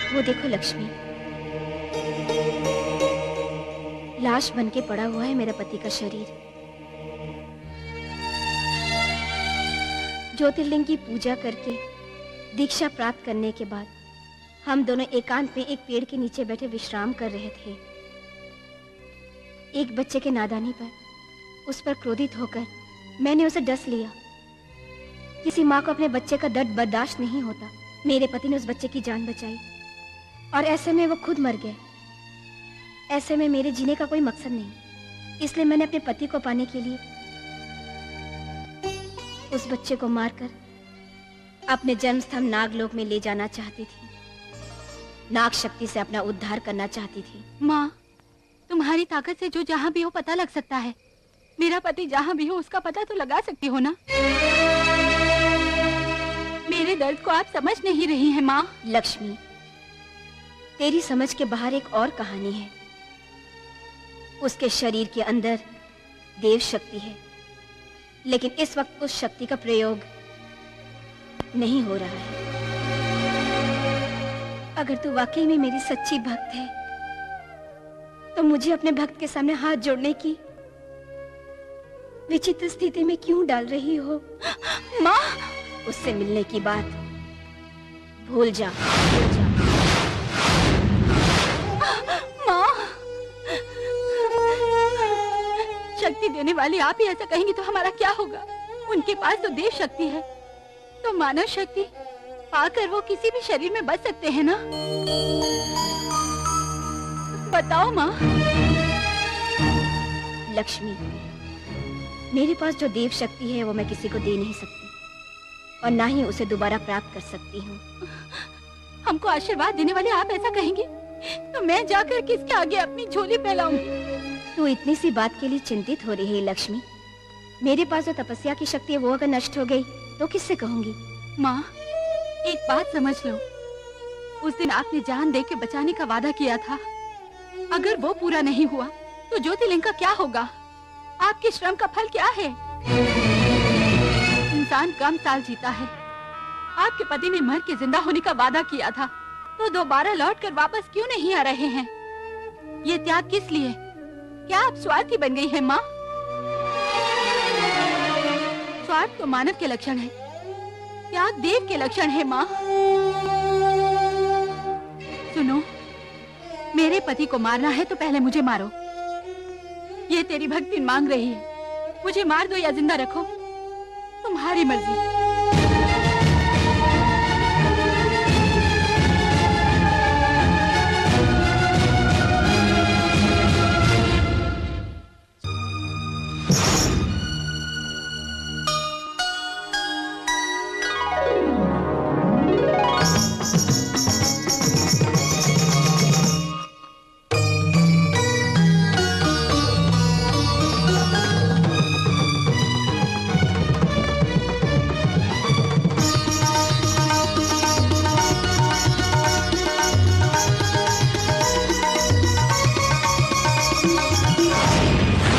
वो देखो लक्ष्मी, लाश बनके पड़ा हुआ है मेरे पति का शरीर। ज्योतिर्लिंग की पूजा करके दीक्षा प्राप्त करने के बाद हम दोनों एकांत में एक पेड़ के नीचे बैठे विश्राम कर रहे थे। एक बच्चे के नादानी पर, उस पर क्रोधित होकर मैंने उसे डस लिया। किसी माँ को अपने बच्चे का दर्द बर्दाश्त नहीं होता। मेरे पति ने उस बच्चे की जान बचाई और ऐसे में वो खुद मर गए। ऐसे में मेरे जीने का कोई मकसद नहीं, इसलिए मैंने अपने पति को पाने के लिए उस बच्चे को मारकर अपने जन्मस्थान नागलोक में ले जाना चाहती थी। नाग शक्ति से अपना उद्धार करना चाहती थी। माँ, तुम्हारी ताकत से जो जहाँ भी हो पता लग सकता है। मेरा पति जहाँ भी हो उसका पता तो लगा सकती हो ना। मेरे दर्द को आप समझ नहीं रही हैं माँ। लक्ष्मी, तेरी समझ के बाहर एक और कहानी है। उसके शरीर के अंदर देव शक्ति है, लेकिन इस वक्त उस शक्ति का प्रयोग नहीं हो रहा है। अगर तू वाकई में मेरी सच्ची भक्त है तो मुझे अपने भक्त के सामने हाथ जोड़ने की विचित्र स्थिति में क्यों डाल रही हो? माँ, उससे मिलने की बात भूल जा, भूल जा। माँ, शक्ति देने वाली आप ही ऐसा कहेंगी तो हमारा क्या होगा? उनके पास तो देव शक्ति है, तो मानव शक्ति पाकर वो किसी भी शरीर में बच सकते हैं ना। बताओ माँ। लक्ष्मी, मेरे पास जो देव शक्ति है वो मैं किसी को दे नहीं सकती और ना ही उसे दोबारा प्राप्त कर सकती हूँ। हमको आशीर्वाद देने वाले आप ऐसा कहेंगे तो मैं जाकर किसके आगे अपनी झोली फैलाऊंगी? तू इतनी सी बात के लिए चिंतित हो रही है लक्ष्मी। मेरे पास जो तपस्या की शक्ति है वो अगर नष्ट हो गई तो किससे कहूंगी? माँ, एक बात समझ लो, उस दिन आपने जान दे के बचाने का वादा किया था। अगर वो पूरा नहीं हुआ तो ज्योतिर्लिंग का क्या होगा? आपके श्रम का फल क्या है? इंसान कम साल जीता है। आपके पति ने मर के जिंदा होने का वादा किया था, तो दोबारा लौट कर वापस क्यों नहीं आ रहे हैं? ये त्याग किस लिए? क्या आप स्वार्थी बन गई है माँ? स्वार्थ तो मानव के लक्षण है, त्याग देव के लक्षण है माँ। सुनो, मेरे पति को मारना है तो पहले मुझे मारो। ये तेरी भक्ति मांग रही है, मुझे मार दो या जिंदा रखो, तुम्हारी मर्जी।